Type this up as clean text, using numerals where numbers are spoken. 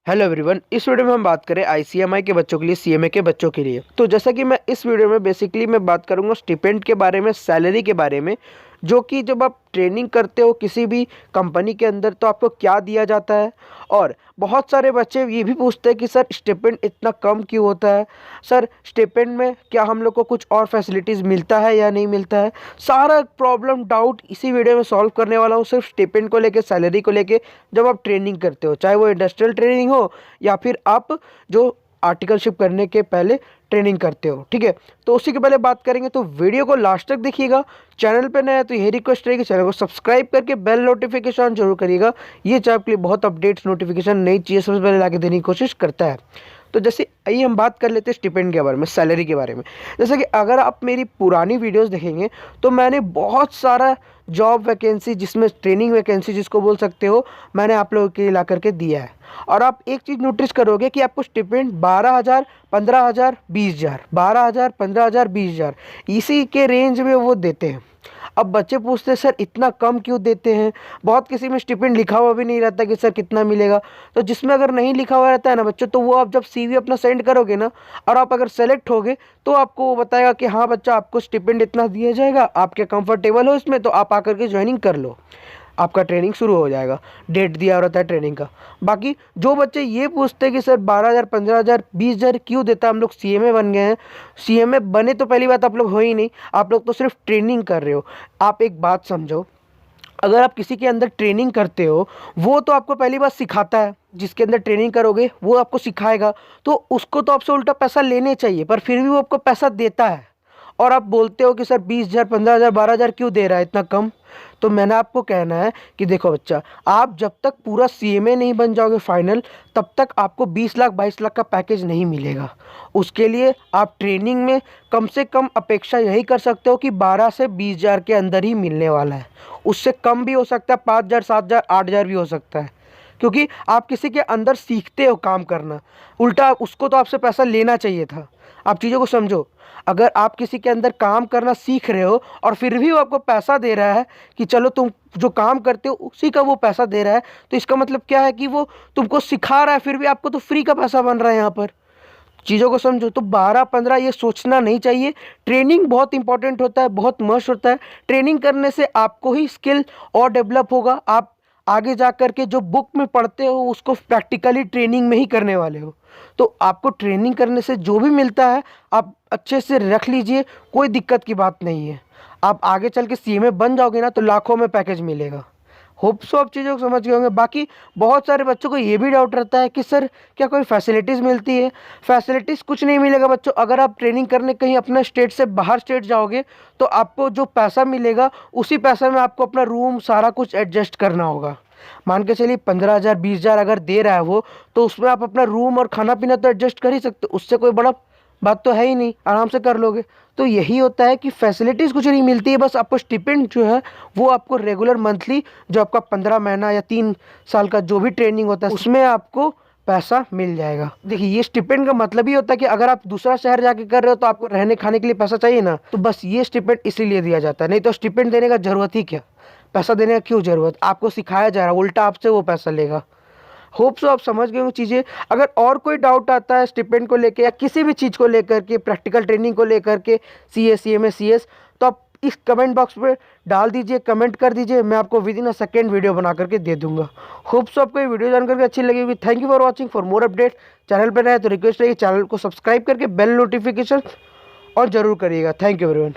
Hello everyone, इस video में हम बात करें आईसीएमआई के बच्चों के लिए, सीएमए के बच्चों के लिए। तो जैसा कि मैं इस वीडियो में बेसिकली मैं बात करूंगा स्टिपेंड के बारे में, सैलरी के बारे में, जो कि जब आप ट्रेनिंग करते हो किसी भी कंपनी के अंदर तो आपको क्या दिया जाता है। और बहुत सारे बच्चे ये भी पूछते हैं कि सर स्टिपेंड इतना कम क्यों होता है, सर स्टिपेंड में क्या हम लोग को कुछ और फैसिलिटीज़ मिलता है या नहीं मिलता है। सारा प्रॉब्लम डाउट इसी वीडियो में सॉल्व करने वाला हूँ, सिर्फ स्टिपेंड को लेके, सैलरी को लेके। जब आप ट्रेनिंग करते हो, चाहे वो इंडस्ट्रियल ट्रेनिंग हो या फिर आप जो आर्टिकलशिप करने के पहले ट्रेनिंग करते हो, ठीक है। तो उसी के पहले बात करेंगे, तो वीडियो को लास्ट तक देखिएगा। चैनल पे नया है तो यही रिक्वेस्ट रहेगी, चैनल को सब्सक्राइब करके बेल नोटिफिकेशन जरूर करिएगा। ये चैनल के लिए बहुत अपडेट्स, नोटिफिकेशन, नई चीज़ें सबसे पहले लाके देने की कोशिश करता है। तो जैसे आइए हम बात कर लेते हैं स्टिपेंड के बारे में, सैलरी के बारे में। जैसे कि अगर आप मेरी पुरानी वीडियोस देखेंगे तो मैंने बहुत सारा जॉब वैकेंसी, जिसमें ट्रेनिंग वैकेंसी जिसको बोल सकते हो, मैंने आप लोगों के लिए ला करके दिया है। और आप एक चीज़ नोटिस करोगे कि आपको स्टिपेंड 12,000, 15,000, 20,000, 12,000, 15,000, 20,000 इसी के रेंज में वो देते हैं। अब बच्चे पूछते हैं सर इतना कम क्यों देते हैं। बहुत किसी में स्टिपेंड लिखा हुआ भी नहीं रहता कि सर कितना मिलेगा। तो जिसमें अगर नहीं लिखा हुआ रहता है ना बच्चों, तो वो आप जब सीवी अपना सेंड करोगे ना, और आप अगर सेलेक्ट होगे, तो आपको वो बताएगा कि हाँ बच्चा, आपको स्टिपेंड इतना दिया जाएगा, आपके कंफर्टेबल हो इसमें तो आप आकर के ज्वाइनिंग कर लो, आपका ट्रेनिंग शुरू हो जाएगा। डेट दिया रहता है ट्रेनिंग का। बाकी जो बच्चे ये पूछते हैं कि सर 12,000, 15,000, 20,000 क्यों देता है, हम लोग सीएमए बन गए हैं। सीएमए बने तो पहली बात आप लोग हो ही नहीं, आप लोग तो सिर्फ ट्रेनिंग कर रहे हो। आप एक बात समझो, अगर आप किसी के अंदर ट्रेनिंग करते हो, वो तो आपको पहली बात सिखाता है, जिसके अंदर ट्रेनिंग करोगे वो आपको सिखाएगा, तो उसको तो आपसे उल्टा पैसा लेने चाहिए, पर फिर भी वो आपको पैसा देता है। और आप बोलते हो कि सर 20,000, 15,000, 12,000 क्यों दे रहा है इतना कम। तो मैंने आपको कहना है कि देखो बच्चा, आप जब तक पूरा सीएमए नहीं बन जाओगे फाइनल, तब तक आपको 20 लाख 22 लाख का पैकेज नहीं मिलेगा। उसके लिए आप ट्रेनिंग में कम से कम अपेक्षा यही कर सकते हो कि 12 से 20,000 के अंदर ही मिलने वाला है। उससे कम भी हो सकता है, 5,000, 7,000, 8,000 भी हो सकता है, क्योंकि आप किसी के अंदर सीखते हो काम करना। उल्टा उसको तो आपसे पैसा लेना चाहिए था। आप चीज़ों को समझो, अगर आप किसी के अंदर काम करना सीख रहे हो और फिर भी वो आपको पैसा दे रहा है कि चलो तुम जो काम करते हो उसी का वो पैसा दे रहा है, तो इसका मतलब क्या है कि वो तुमको सिखा रहा है, फिर भी आपको तो फ्री का पैसा बन रहा है यहाँ पर। चीज़ों को समझो। तो 12-15 ये सोचना नहीं चाहिए। ट्रेनिंग बहुत इंपॉर्टेंट होता है, बहुत मस्ट होता है। ट्रेनिंग करने से आपको ही स्किल और डेवलप होगा। आप आगे जा कर के जो बुक में पढ़ते हो उसको प्रैक्टिकली ट्रेनिंग में ही करने वाले हो। तो आपको ट्रेनिंग करने से जो भी मिलता है आप अच्छे से रख लीजिए, कोई दिक्कत की बात नहीं है। आप आगे चल के सीएमए बन जाओगे ना, तो लाखों में पैकेज मिलेगा। होप सो आप चीज़ों को समझ गए होंगे। बाकी बहुत सारे बच्चों को ये भी डाउट रहता है कि सर क्या कोई फैसिलिटीज़ मिलती है। फैसिलिटीज़ कुछ नहीं मिलेगा बच्चों। अगर आप ट्रेनिंग करने कहीं अपने स्टेट से बाहर स्टेट जाओगे, तो आपको जो पैसा मिलेगा उसी पैसे में आपको अपना रूम सारा कुछ एडजस्ट करना होगा। मान के चलिए 15,000, 20,000 अगर दे रहा है वो, तो उसमें आप अपना रूम और खाना पीना तो एडजस्ट कर ही सकते हो। उससे कोई बड़ा बात तो है ही नहीं, आराम से कर लोगे। तो यही होता है कि फैसिलिटीज़ कुछ नहीं मिलती है, बस आपको स्टिपेंड जो है वो आपको रेगुलर मंथली, जो आपका 15 महीना या 3 साल का जो भी ट्रेनिंग होता है उसमें आपको पैसा मिल जाएगा। देखिए, ये स्टिपेंड का मतलब ही होता है कि अगर आप दूसरा शहर जाके कर रहे हो तो आपको रहने खाने के लिए पैसा चाहिए ना, तो बस ये स्टिपेंड इसीलिए दिया जाता है। नहीं तो स्टिपेंड देने का जरूरत ही क्या, पैसा देने का क्यों जरूरत। आपको सिखाया जा रहा है, उल्टा आपसे वो पैसा लेगा। होप सो आप समझ गए हो चीज़ें। अगर और कोई डाउट आता है स्टिपेंड को लेके या किसी भी चीज़ को लेकर के, प्रैक्टिकल ट्रेनिंग को लेकर के, सीए, सीएमए, सीएस, तो आप इस कमेंट बॉक्स में डाल दीजिए, कमेंट कर दीजिए, मैं आपको with in a second video बना करके दे दूंगा। होप सो आपको ये वीडियो जानकर के अच्छी लगी होगी। Thank you for watching. For more update channel पर रहे तो रिक्वेस्ट है कि चैनल को सब्सक्राइब करके बेल नोटिफिकेशन और जरूर करिएगा। Thank you everyone.